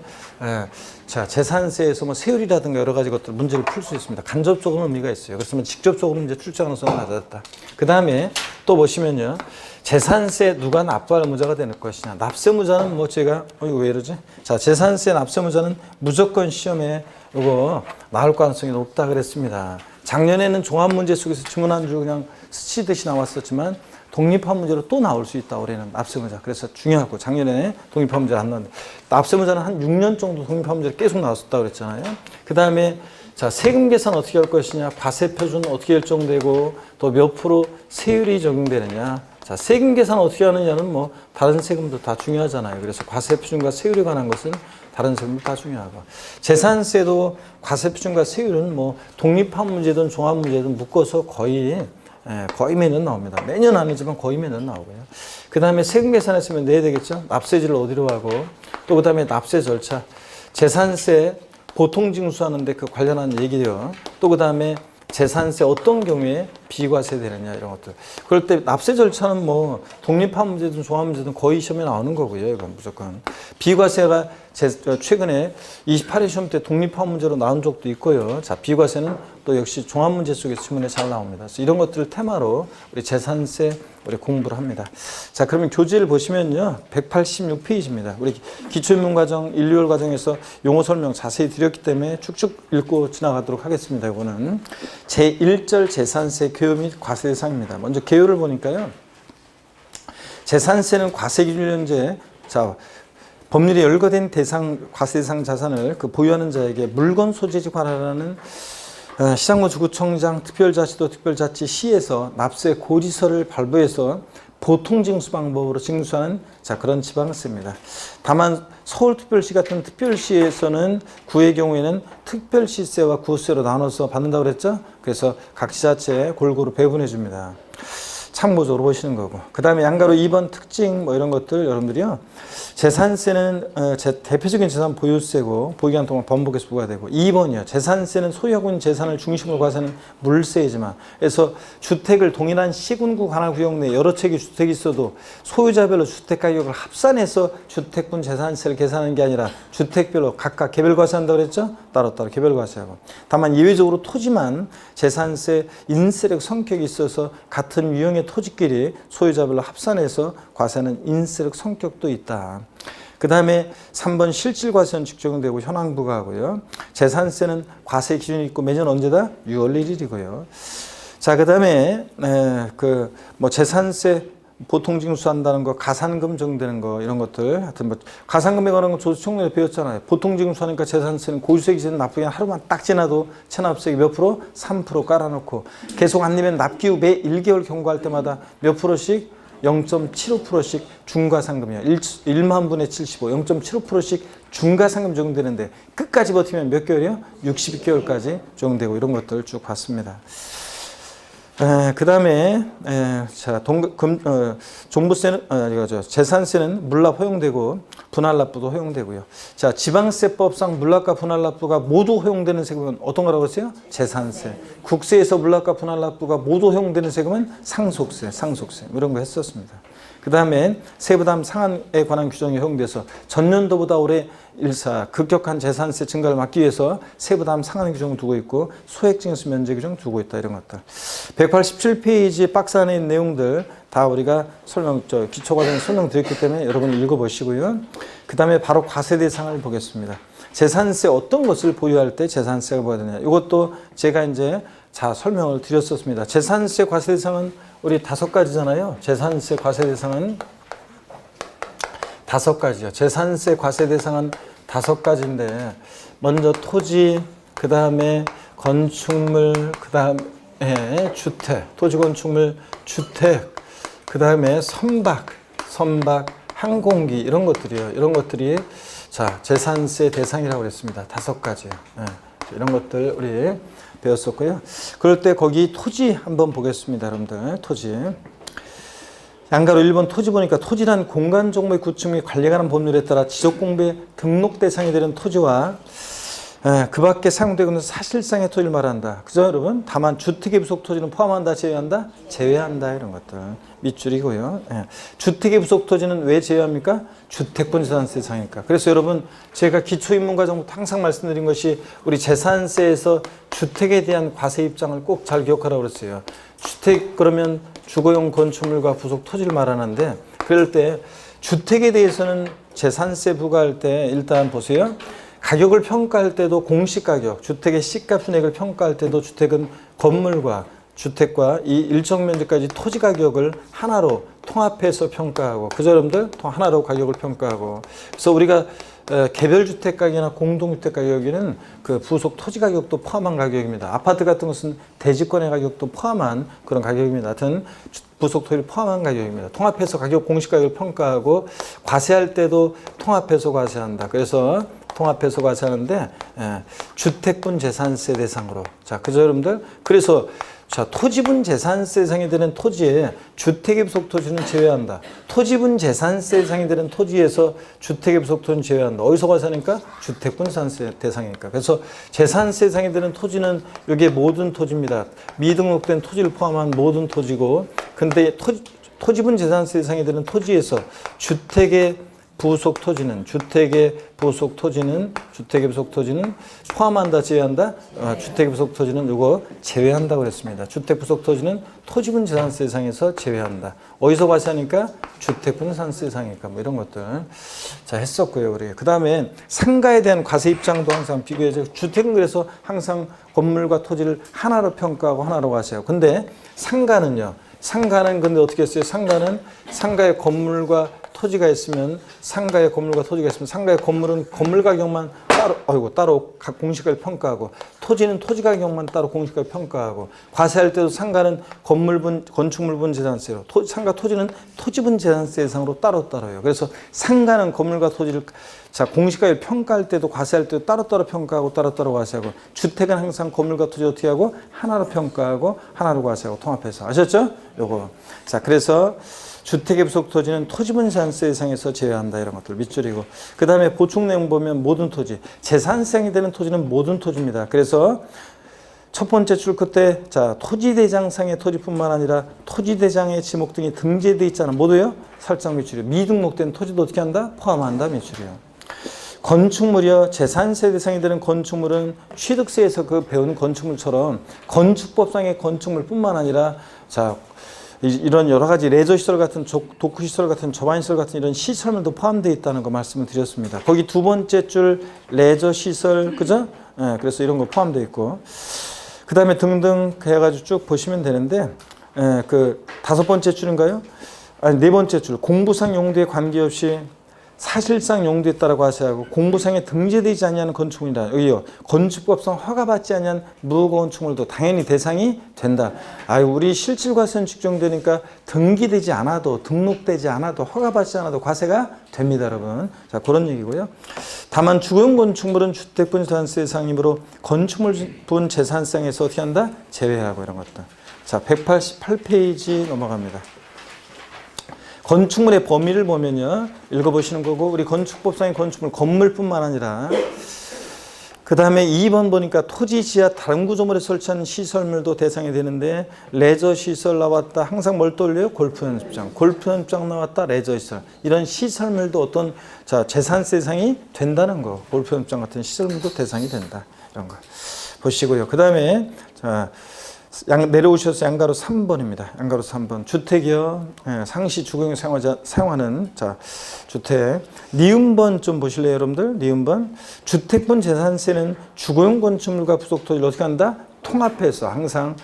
[SPEAKER 1] 자, 재산세에서 뭐 세율이라든가 여러 가지 것들 문제를 풀 수 있습니다. 간접적으로 의미가 있어요. 그렇지만 직접적으로 이제 출제 가능성은 낮았다. 그 다음에 또 보시면요. 재산세 누가 납부할 무자가 될 것이냐. 납세무자는 뭐 제가, 이거 왜 이러지? 자, 재산세 납세무자는 무조건 시험에 이거 나올 가능성이 높다 그랬습니다. 작년에는 종합문제 속에서 지문 한 줄 그냥 스치듯이 나왔었지만 독립한 문제로 또 나올 수 있다. 올해는 납세무자. 그래서 중요하고 작년에 독립한 문제를 안 나왔는데 납세무자는 한 6년 정도 독립한 문제를 계속 나왔었다 그랬잖아요. 그 다음에 자 세금 계산 어떻게 할 것이냐, 과세 표준 어떻게 결정되고 또 몇 프로 세율이 적용되느냐, 자, 세금 계산 어떻게 하느냐는 뭐 다른 세금도 다 중요하잖아요. 그래서 과세표준과 세율에 관한 것은 다른 세금도 다 중요하고, 재산세도 과세표준과 세율은 뭐 독립한 문제든 종합 문제든 묶어서 거의 매년 나옵니다. 매년 아니지만 거의 매년 나오고요. 그 다음에 세금 계산했으면 내야 되겠죠. 납세지를 어디로 하고, 또 그 다음에 납세 절차, 재산세 보통징수하는데 그 관련한 얘기요. 또 그 다음에 재산세 어떤 경우에 비과세 되느냐 이런 것들. 그럴 때 납세 절차는 뭐 독립한 문제든 종합 문제든 거의 시험에 나오는 거고요. 이건 무조건. 비과세가 최근에 28회 시험 때 독립한 문제로 나온 적도 있고요. 자, 비과세는 또 역시 종합 문제 속에서 지문에 잘 나옵니다. 그래서 이런 것들을 테마로 우리 재산세 우리 공부를 합니다. 자, 그러면 교재를 보시면요. 186페이지입니다. 우리 기초인문과정 1, 2월 과정에서 용어 설명 자세히 드렸기 때문에 쭉쭉 읽고 지나가도록 하겠습니다. 이거는 제1절 재산세 개요 및 과세 대상입니다. 먼저 개요를 보니까요. 재산세는 과세 기준 현재, 자, 법률에 열거된 대상, 과세 대상 자산을 그 보유하는 자에게 물건 소재지 관할하는 시장부 주구청장 특별자치도 특별자치시에서 납세 고지서를 발부해서 보통징수 방법으로 징수하는, 자, 그런 지방세입니다. 다만 서울특별시 같은 특별시에서는 구의 경우에는 특별시세와 구세로 나눠서 받는다고 그랬죠. 그래서 각 지자체에 골고루 배분해 줍니다. 참고적으로 보시는 거고, 그 다음에 양가로 2번 특징 뭐 이런 것들 여러분들이요. 재산세는 대표적인 재산 보유세고 보유기간 동안 번복해서 부과되고, 2번이요. 재산세는 소유하고 있는 재산을 중심으로 과세하는 물세이지만, 그래서 주택을 동일한 시군구 관할 구역 내 여러 채의 주택이 있어도 소유자별로 주택가격을 합산해서 주택분 재산세를 계산하는 게 아니라 주택별로 각각 개별 과세한다고 그랬죠. 따로따로 개별 과세하고, 다만 예외적으로 토지만 재산세 인세력 성격이 있어서 같은 유형의 토지끼리 소유자별로 합산해서 과세하는 인세력 성격도 있다. 그 다음에 3번 실질과세원칙 적용되고 현황 부과하고요. 재산세는 과세 기준이 있고 매년 언제다? 6월 1일이고요. 자, 그 다음에 뭐 재산세 보통징수한다는 거, 가산금 적용되는 거 이런 것들, 하여튼 뭐 가산금에 관한 거 조수총론에 배웠잖아요. 보통징수하니까 재산세는 고유세 기준 납부기간 하루만 딱 지나도 체납세액 몇 프로? 3% 깔아놓고 계속 안 내면 납기후 매 1개월 경과할 때마다 몇 프로씩? 0.75%씩 중과상금이에요. 1만 분의 75, 0.75%씩 중과상금 적용되는데 끝까지 버티면 몇 개월이요? 62개월까지 적용되고 이런 것들을 쭉 봤습니다. 그 다음에 종부세는 재산세는 물납 허용되고 분할납부도 허용되고요. 자, 지방세법상 물납과 분할납부가 모두 허용되는 세금은 어떤 거라고 했어요? 재산세. 국세에서 물납과 분할납부가 모두 허용되는 세금은 상속세 이런 거 했었습니다. 그 다음에 세부담 상한에 관한 규정이 허용돼서 전년도보다 올해 급격한 재산세 증가를 막기 위해서 세부담 상한 규정을 두고 있고 소액징수 면제 규정 두고 있다. 이런 것들. 187페이지 박스 안에 있는 내용들 다 우리가 기초과정에 설명드렸기 때문에 여러분 읽어보시고요. 그 다음에 바로 과세 대상을 보겠습니다. 재산세 어떤 것을 보유할 때 재산세가 뭐가 되냐. 이것도 제가 이제 설명을 드렸었습니다. 재산세 과세 대상은 우리 5가지잖아요. 재산세 과세 대상은 5가지요. 재산세 과세 대상은 5가지인데 먼저 토지, 그 다음에 건축물, 그 다음에 주택, 토지, 건축물, 주택, 그 다음에 선박, 항공기 이런 것들이요. 이런 것들이 재산세 대상이라고 했습니다. 5가지요. 이런 것들 우리 배웠었고요. 그럴 때 거기 토지 한번 보겠습니다. 여러분들 토지. 양가로 1번 토지 보니까 토지란 공간 정보의 구축 및 관리에 관한 법률에 따라 지적공부의 등록 대상이 되는 토지와 그 밖에 사용되고 있는 사실상의 토지를 말한다. 그죠 여러분? 다만 주택의 부속 토지는 포함한다, 제외한다? 제외한다. 이런 것들 밑줄이고요. 주택의 부속 토지는 왜 제외합니까? 주택분 재산세 대상이니까. 그래서 여러분 제가 기초인문과정부터 항상 말씀드린 것이 우리 재산세에서 주택에 대한 과세 입장을 꼭 잘 기억하라고 그랬어요. 주택 그러면 주거용 건축물과 부속 토지를 말하는데, 그럴 때 주택에 대해서는 재산세 부과할 때 일단 보세요. 가격을 평가할 때도 공시가격, 주택의 시가 순액을 평가할 때도 주택은 건물과 주택과 이 일정 면적까지 토지 가격을 하나로 통합해서 평가하고, 그죠 여러분들? 하나로 가격을 평가하고. 그래서 우리가 개별 주택 가격이나 공동 주택 가격에는 그 부속 토지 가격도 포함한 가격입니다. 아파트 같은 것은 대지권의 가격도 포함한 그런 가격입니다. 하여튼 부속 토지를 포함한 가격입니다. 통합해서 가격 공시 가격을 평가하고 과세할 때도 통합해서 과세한다. 그래서 통합해서 과세하는데 주택분 재산세 대상으로. 자, 그죠 여러분들? 그래서 자, 토지분 재산세 대상이 되는 토지에 주택의 부속 토지는 제외한다. 토지분 재산세 대상이 되는 토지에서 주택의 부속 토지는 제외한다. 어디서 과세하니까? 주택분 재산세 대상이니까. 그래서 재산세 대상이 되는 토지는 여기에 모든 토지입니다. 미등록된 토지를 포함한 모든 토지고, 근데 토지분 재산세 대상이 되는 토지에서 주택의 부속 토지는 포함한다, 제외한다? 주택의 부속 토지는 이거 제외한다고 그랬습니다. 주택 부속 토지는 토지분 재산세 대상에서 제외한다. 어디서 과세하니까? 주택분 재산세 대상이니까 뭐 이런 것들 자 했었고요. 우리 그 다음에 상가에 대한 과세 입장도 항상 비교해서 주택은 그래서 항상 건물과 토지를 하나로 평가하고 하나로 과세하고, 근데 상가는 근데 어떻게 했어요? 상가의 건물과 토지가 있으면 상가의 건물은 건물 가격만 따로 각 공시가를 평가하고, 토지는 토지 가격만 따로 공시가를 평가하고, 과세할 때도 상가는 건축물분 재산세로, 상가 토지는 토지분 재산세 대상으로 따로따로요. 그래서 상가는 건물과 토지를 공시가를 평가할 때도 과세할 때도 따로따로 평가하고 따로따로 과세하고, 주택은 항상 건물과 토지 어떻게 하고 하나로 평가하고 하나로 과세하고 통합해서. 아셨죠? 요거. 자, 그래서 주택의 부속 토지는 토지분 재산세 대상에서 제외한다. 이런 것들 밑줄이고, 그 다음에 보충 내용 보면 모든 토지, 재산세상이 되는 토지는 모든 토지입니다. 그래서 첫 번째 줄 끝에 토지대장상의 토지뿐만 아니라 토지대장의 지목 등이 등재되어 있잖아. 모두요? 살짝 밑줄이요. 미등록된 토지도 어떻게 한다? 포함한다. 밑줄이요. 건축물이요. 재산세 대상이 되는 건축물은 취득세에서 그 배운 건축물처럼 건축법상의 건축물뿐만 아니라 이런 여러 가지 레저시설 같은 도크시설 같은 저반시설 같은 이런 시설물도 포함되어 있다는 거 말씀을 드렸습니다. 거기 두 번째 줄 레저시설, 그죠? 그래서 이런 거 포함되어 있고, 그 다음에 등등 해가지고 쭉 보시면 되는데, 그 다섯 번째 줄인가요? 아니, 네 번째 줄 공부상 용도에 관계없이 사실상 용도에 따라 과세하고, 공부상에 등재되지 아니하는 건축물이다. 여기요. 건축법상 허가받지 아니한 무건축물도 당연히 대상이 된다. 우리 실질과세는 측정되니까 등기되지 않아도, 등록되지 않아도, 허가받지 않아도 과세가 됩니다, 여러분. 자, 그런 얘기고요. 다만 주거용 건축물은 주택분 재산세 대상이므로 건축물분 재산세에서 어떻게 한다? 제외하고 이런 것들. 자, 188페이지 넘어갑니다. 건축물의 범위를 보면요, 읽어보시는 거고, 우리 건축법상의 건축물, 건물뿐만 아니라, 그 다음에 2번 보니까 토지 지하 다른 구조물에 설치한 시설물도 대상이 되는데, 레저 시설 나왔다. 항상 뭘 떠올려요? 골프 연습장 나왔다. 레저 시설. 이런 시설물도 어떤 재산세 대상이 된다는 거. 골프 연습장 같은 시설물도 대상이 된다. 이런 거 보시고요. 그 다음에 내려오셔서 양가로 3번입니다. 양가로 3번. 주택이요. 상시 주거용 사용하는 주택. 니은번 좀 보실래요, 여러분들? 니은번. 주택분 재산세는 주거용 건축물과 부속 토지를 어떻게 한다? 통합해서 항상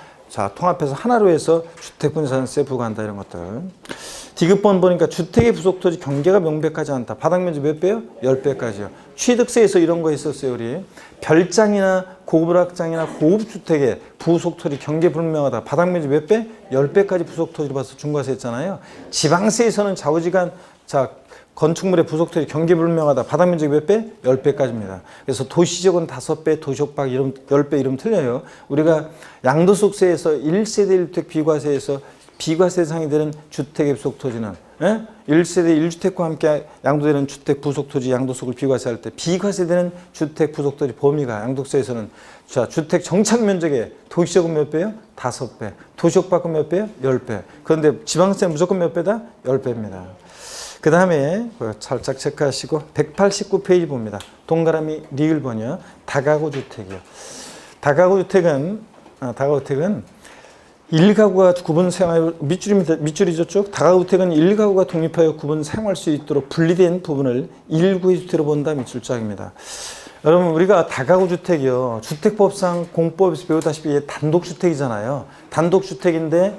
[SPEAKER 1] 통합해서 하나로 해서 주택분 재산세 부과한다. 이런 것들. 디귿번 보니까 주택의 부속 토지 경계가 명백하지 않다. 바닥 면적 몇 배요? 10배까지요. 취득세에서 이런 거 있었어요, 우리. 별장이나 고부락장이나 고급주택의 부속 토지 경계 불명하다. 바닥 면적 몇 배? 10배까지 부속 토지를 봐서 중과세 했잖아요. 지방세에서는 좌우지간 건축물의 부속 토지 경계 불명하다. 바닥 면적이 몇 배? 10배까지입니다. 그래서 도시적은 5배, 도시옥박 10배 이름 틀려요. 우리가 양도소득세에서 1세대 1주택 비과세에서 비과세 대상이 되는 주택의 부속 토지는 1세대 1주택과 함께 양도되는 주택 부속 토지 양도소득을 비과세할 때 비과세되는 주택 부속 토지 범위가 양도세에서는 주택 정착 면적의 도시적은 몇 배요? 5배. 도시옥박은 몇 배요? 10배. 그런데 지방세는 무조건 몇 배다? 10배입니다. 그 다음에 살짝 체크하시고 189페이지 봅니다. 동그라미 리을번이요. 다가구 주택이요. 다가구 주택은 1가구가 구분 생활, 밑줄이죠 쭉. 다가구주택은 1가구가 독립하여 구분 생활할 수 있도록 분리된 부분을 1구의 주택으로 본다. 밑줄짝입니다. 여러분, 우리가 다가구주택이요. 주택법상 공법에서 배우다시피 이게 단독주택이잖아요. 단독주택인데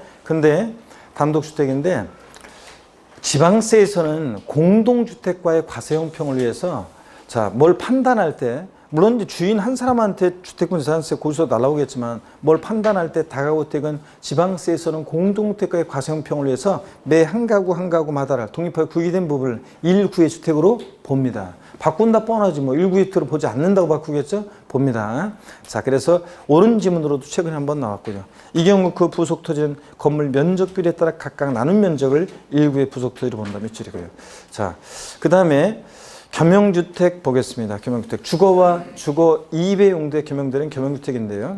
[SPEAKER 1] 지방세에서는 공동주택과의 과세 형평을 위해서 자, 뭘 판단할 때 물론 이제 주인 한 사람한테 주택분 재산세 고지서 날라오겠지만 뭘 판단할 때 다가구택은 지방세에서는 공동택과의 과세형평을 위해서 매 한 가구 한 가구마다 독립하여 구기된 부분을 1구의 주택으로 봅니다. 바꾼다 뻔하지 뭐 1구의 주택으로 보지 않는다고 바꾸겠죠? 봅니다. 자, 그래서 옳은 지문으로도 최근에 한번 나왔고요. 이 경우 그 부속토지는 건물 면적 비율에 따라 각각 나눈 면적을 1구의 부속토지로 본다. 밑줄이고요. 자, 그 다음에 겸용주택 보겠습니다. 겸용주택. 주거와 주거 이외 용도에 겸용되는 겸용주택인데요.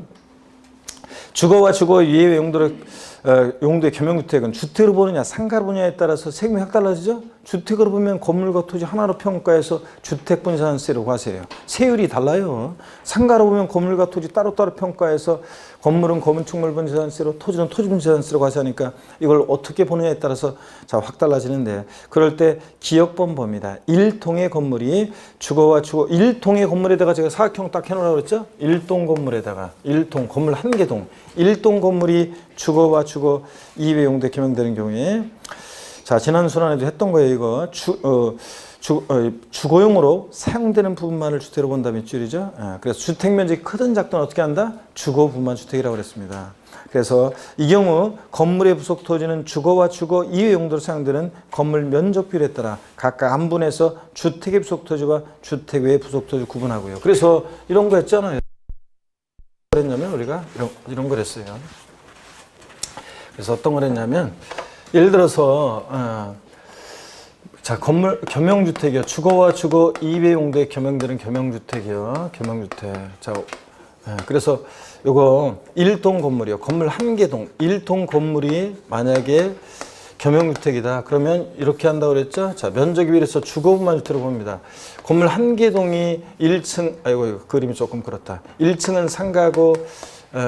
[SPEAKER 1] 주거와 주거 이외 용도의 겸용주택은 주택으로 보느냐 상가로 보느냐에 따라서 세금이 확 달라지죠. 주택으로 보면 건물과 토지 하나로 평가해서 주택분 재산세로 과세해요. 세율이 달라요. 상가로 보면 건물과 토지 따로따로 평가해서 건물은 건축물분 재산세로 토지는 토지분 재산세로 과세하니까 이걸 어떻게 보느냐에 따라서 자, 확 달라지는데 그럴 때 기억번 봅니다. 1통의 건물이 주거와 주거 1통의 건물에다가 제가 사각형 딱 해놓으라고 그랬죠. 1동 건물에다가 1통 건물 한 개동 1동 건물이 주거와 주거 이외 용도에 겸용되는 경우에 자, 지난 순환에도 했던 거예요. 이거 주거용으로 사용되는 부분만을 주택으로 본다 밑줄이죠. 그래서 주택 면적이 크든 작든 어떻게 한다? 주거 부분만 주택이라고 그랬습니다. 그래서 이 경우 건물의 부속 토지는 주거와 주거 이외 용도로 사용되는 건물 면적 비율에 따라 각각 안분해서 주택의 부속 토지와 주택 외의 부속 토지를 구분하고요. 그래서 이런 거 했잖아요. 그랬냐면 우리가 이런 걸 했어요. 그래서 어떤 걸 했냐면 예를 들어서 자, 건물 겸용주택이요. 주거와 주거 이외 용도에 겸용되는 겸용주택이요. 겸용주택. 자, 그래서 요거 1동 건물이요. 건물 한 개동 1동 건물이 만약에 겸용주택이다. 그러면 이렇게 한다고 그랬죠. 자, 면적에 비해서 주거부만 주택으로 봅니다. 건물 한 개동이 1층 아이고 그림이 조금 그렇다. 1층은 상가고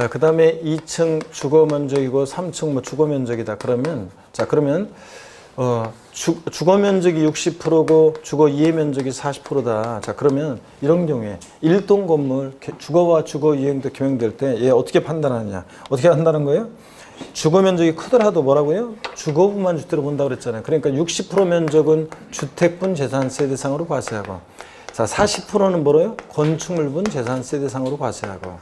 [SPEAKER 1] 그 다음에 2층 주거 면적이고 3층 뭐 주거 면적이다. 그러면 자, 그러면 주거 면적이 60%고 주거 이해 면적이 40%다. 자, 그러면 이런 경우에 1동 건물 주거와 주거 이해도 겸용될 때 얘 어떻게 판단하느냐? 어떻게 한다는 거예요? 주거 면적이 크더라도 뭐라고요? 주거부만 주택으로 본다고 그랬잖아요. 그러니까 60% 면적은 주택분 재산세 대상으로 과세하고 자, 40%는 뭐래요? 건축물분 재산세 대상으로 과세하고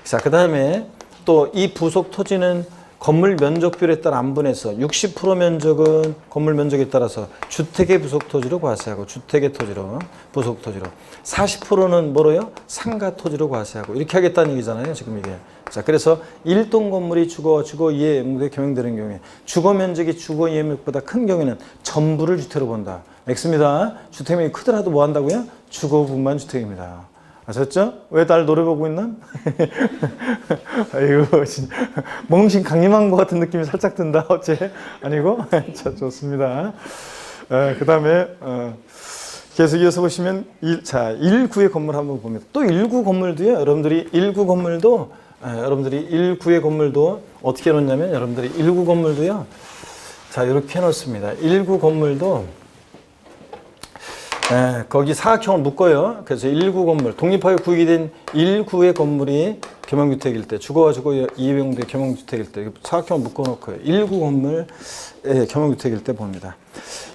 [SPEAKER 1] 자, 그 다음에 또 이 부속 토지는 건물 면적 비율에 따라 안분해서 60% 면적은 건물 면적에 따라서 주택의 부속 토지로 과세하고 주택의 토지로 부속 토지로 40%는 뭐로요? 상가 토지로 과세하고 이렇게 하겠다는 얘기잖아요. 지금 이게. 자, 그래서 1동 건물이 주거 이해 용도에 겸용되는 경우에 주거 면적이 주거 이해 면적보다 큰 경우에는 전부를 주택으로 본다. X입니다. 주택 면적이 크더라도 뭐 한다고요? 주거 부분만 주택입니다. 아셨죠? 왜 날 노려보고 있나? 아이고, 진짜. 몽신 강림한 것 같은 느낌이 살짝 든다, 어째? 아니고? 자, 좋습니다. 그 다음에, 계속 이어서 보시면, 1구의 건물 한번 봅니다. 또 1구 건물도요, 여러분들이 1구 건물도, 여러분들이 1구의 건물도 어떻게 해놓냐면, 여러분들이 1구 건물도요, 자, 이렇게 해놓습니다. 1구 건물도, 거기 사각형을 묶어요. 그래서 1구 건물, 독립하여 구역이 된 1구의 건물이 겸용주택일 때, 주거와 주거 이외 용도의 겸용주택일 때 사각형을 묶어놓고요. 1구 건물 겸용주택일 때 봅니다.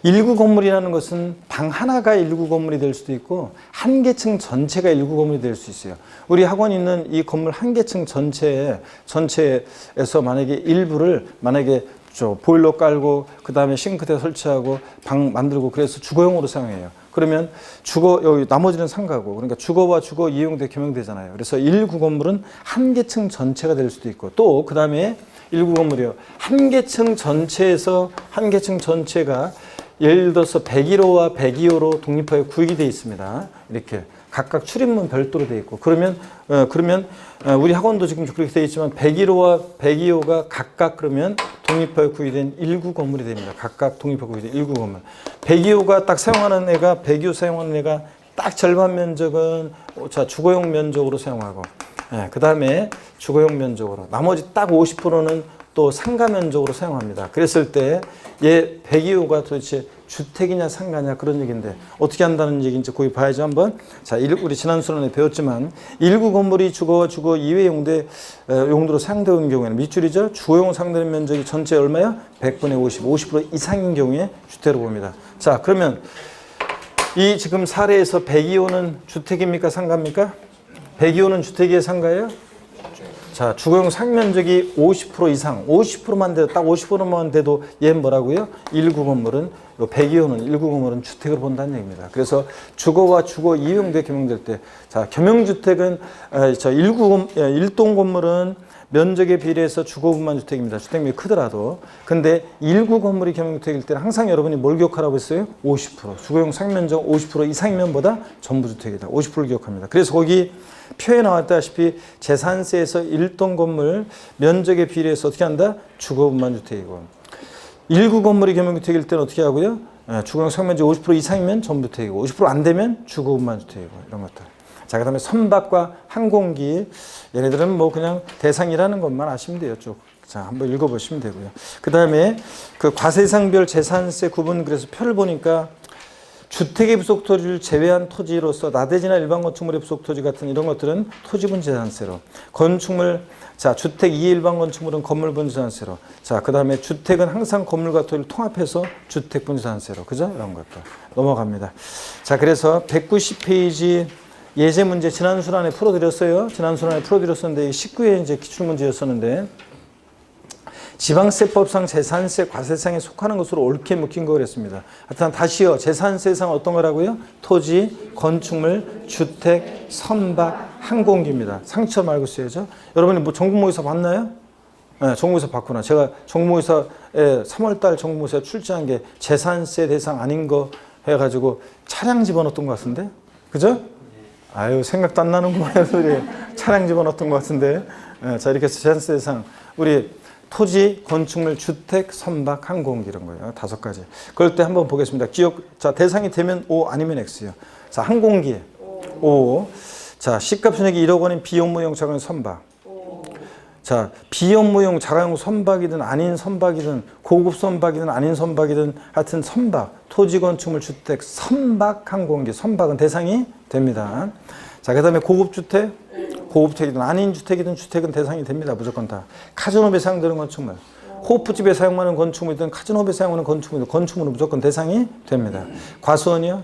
[SPEAKER 1] 1구 건물이라는 것은 방 하나가 1구 건물이 될 수도 있고 한 개층 전체가 1구 건물이 될 수 있어요. 우리 학원 있는 이 건물 한 개층 전체에서 만약에 일부를 만약에 보일러 깔고 그 다음에 싱크대 설치하고 방 만들고 그래서 주거용으로 사용해요. 그러면 여기 나머지는 상가고 그러니까 주거와 주거 이용돼 겸용되잖아요. 그래서 1구 건물은 한 개층 전체가 될 수도 있고 또 그 다음에 1구 건물이요. 한 개층 전체에서 한 개층 전체가 예를 들어서 101호와 102호로 독립하여 구역이 되어 있습니다. 이렇게 각각 출입문 별도로 되어 있고 그러면 우리 학원도 지금 그렇게 되어 있지만 101호와 102호가 각각 그러면 독립하여 구역된 1구 건물이 됩니다. 각각 독립하여 구역된 1구 건물. 102호가 딱 사용하는 애가 102호 사용하는 애가 딱 절반 면적은 자 주거용 면적으로 사용하고 그 다음에 주거용 면적으로 나머지 딱 50%는 또 상가 면적으로 사용합니다. 그랬을 때 얘 102호가 도대체 주택이냐 상가냐 그런 얘기인데 어떻게 한다는 얘기인지 거기 봐야죠 한번. 자, 우리 지난 수련에 배웠지만 1구 건물이 주거와 주거 이외 용도로 사용되는 경우에는 밑줄이죠. 주거용 상대는 면적이 전체 얼마야? 100분의 50, 50% 이상인 경우에 주택으로 봅니다. 자, 그러면 이 지금 사례에서 102호는 주택입니까? 상가입니까? 102호는 주택이에요? 상가예요? 자, 주거용 상면적이 50% 이상, 50%만 돼도, 딱 50%만 돼도 얘는 뭐라고요? 1구 건물은, 102호는 1구 건물은 주택으로 본다는 얘기입니다. 그래서 주거와 주거 이용대 겸용될 때, 자, 겸용주택은, 1동 건물은 면적에 비례해서 주거분만 주택입니다. 주택면이 크더라도. 근데 1구 건물이 겸용주택일 때는 항상 여러분이 뭘 기억하라고 했어요? 50%. 주거용 상면적 50% 이상이면 뭐다? 전부 주택이다. 50%를 기억합니다. 그래서 거기 표에 나왔다시피 재산세에서 1동 건물 면적에 비례해서 어떻게 한다? 주거분만 주택이고. 1구 건물이 겸용주택일 때는 어떻게 하고요? 주거용 상면적 50% 이상이면 전부 주택이고 50% 안 되면 주거분만 주택이고 이런 것들. 자, 그 다음에 선박과 항공기, 얘네들은 뭐 그냥 대상이라는 것만 아시면 돼요. 쭉. 자, 한번 읽어보시면 되고요. 그 다음에 그 과세상별 재산세 구분, 그래서 표를 보니까 주택의 부속 토지를 제외한 토지로서 나대지나 일반 건축물의 부속 토지 같은 이런 것들은 토지분 재산세로, 건축물, 자, 주택 2 일반 건축물은 건물분 재산세로, 자, 그 다음에 주택은 항상 건물과 토지를 통합해서 주택분 재산세로, 그죠? 이런 것들 넘어갑니다. 자, 그래서 190페이지 예제 문제 지난 시간에 풀어드렸어요. 지난 시간에 풀어드렸었는데 19회 이제 기출문제였었는데 지방세법상 재산세 과세상에 속하는 것으로 옳게 묶인 거 그랬습니다. 하여튼 다시요. 재산세상 어떤 거라고요? 토지, 건축물, 주택, 선박, 항공기입니다. 상처 말고 써야죠. 여러분이 뭐 전국모의사 봤나요? 네, 전국모의사 봤구나. 제가 전국모의사에 3월달 전국모의사 출제한 게 재산세 대상 아닌 거 해가지고 차량 집어넣었던 것 같은데? 그죠? 아유, 생각도 안 나는구만. 소리. 차량 집어넣었던 것 같은데. 네, 자, 이렇게 해서 재산세 대상. 우리 토지, 건축물, 주택, 선박, 항공기 이런 거예요. 5가지. 그럴 때 한번 보겠습니다. 기억, 자, 대상이 되면 O 아니면 X요. 자, 항공기. O. 자, 시가 편익이 1억 원인 비업무용 자가용 선박. 자, 비업무용 자가용 선박이든 아닌 선박이든 고급 선박이든 아닌 선박이든 하여튼 선박, 토지, 건축물, 주택, 선박, 항공기. 선박은 대상이 됩니다. 자, 그 다음에 고급주택, 고급주택이든 아닌 주택이든 주택은 대상이 됩니다. 무조건 다. 카지노에 사용되는 건축물, 호프집에 사용하는 건축물이든 카지노에 사용하는 건축물이든 건축물은 무조건 대상이 됩니다. 과수원이요?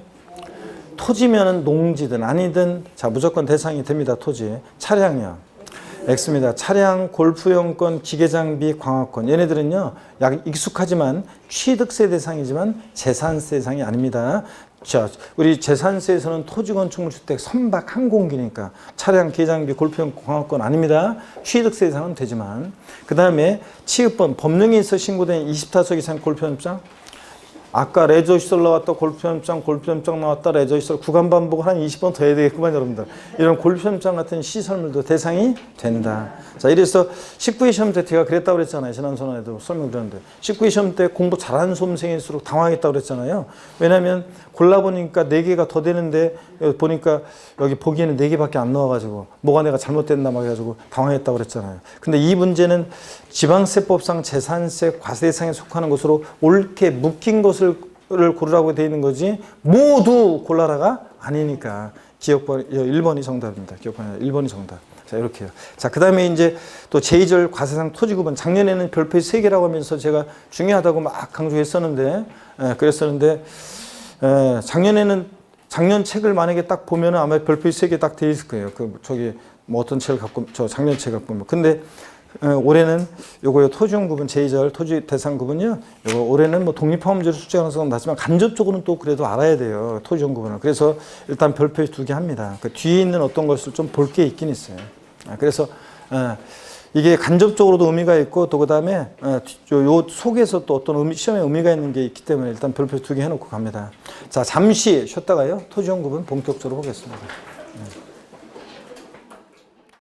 [SPEAKER 1] 토지면은 농지든 아니든 자, 무조건 대상이 됩니다. 토지. 차량이요? X입니다. 차량, 골프용권, 기계장비, 광학권. 얘네들은요, 약 익숙하지만 취득세 대상이지만 재산세 대상이 아닙니다. 자, 우리 재산세에서는 토지, 건축물, 주택, 선박, 항공기니까 차량, 기계장비, 골프용권, 광학권 아닙니다. 취득세 대상은 되지만. 그 다음에 취급번, 법령에 있어 신고된 20타석 이상 골프연장. 아까 레저시설 나왔다, 골프연장 나왔다, 레저시설 구간 반복을 한 20번 더 해야 되겠구만, 여러분들. 이런 골프연장 같은 시설물도 대상이 된다. 자, 이래서 19회 시험 때 제가 그랬다고 그랬잖아요. 지난 시간에도 설명드렸는데. 19회 시험 때 공부 잘하는 수험생일수록 당황했다고 그랬잖아요. 왜냐면 골라보니까 4개가 더 되는데 보니까 여기 보기에는 4개밖에 안 나와가지고 뭐가 내가 잘못됐나 막 해가지고 당황했다고 그랬잖아요. 근데 이 문제는 지방세법상 재산세 과세상에 속하는 것으로 옳게 묶인 것을 고르라고 되어 있는 거지 모두 골라라가 아니니까 기억번 1번이 정답입니다. 기억번 1번이 정답. 자, 이렇게요. 자, 그 다음에 이제 또 제2절 과세상 토지구분. 작년에는 별표 3개라고 하면서 제가 중요하다고 막 강조했었는데, 그랬었는데, 작년에는 작년 책을 만약에 딱 보면은 아마 별표 3개 딱 돼 있을 거예요. 저기 뭐 어떤 책을 갖고, 저 작년 책 갖고 보면. 근데 올해는 요거요, 토지용 구분, 제2절 토지 대상 구분이요. 요거 올해는 뭐 독립화문제로 출제 가능성은 낮지만 간접적으로는 또 그래도 알아야 돼요. 토지용 구분을. 그래서 일단 별표 2개 합니다. 그 뒤에 있는 어떤 것을 좀 볼 게 있긴 있어요. 그래서 이게 간접적으로도 의미가 있고 또 그다음에 요 속에서 또 어떤 시험에 의미가 있는 게 있기 때문에 일단 별표 2개 해놓고 갑니다. 자, 잠시 쉬었다가요, 토지용 구분 본격적으로 보겠습니다.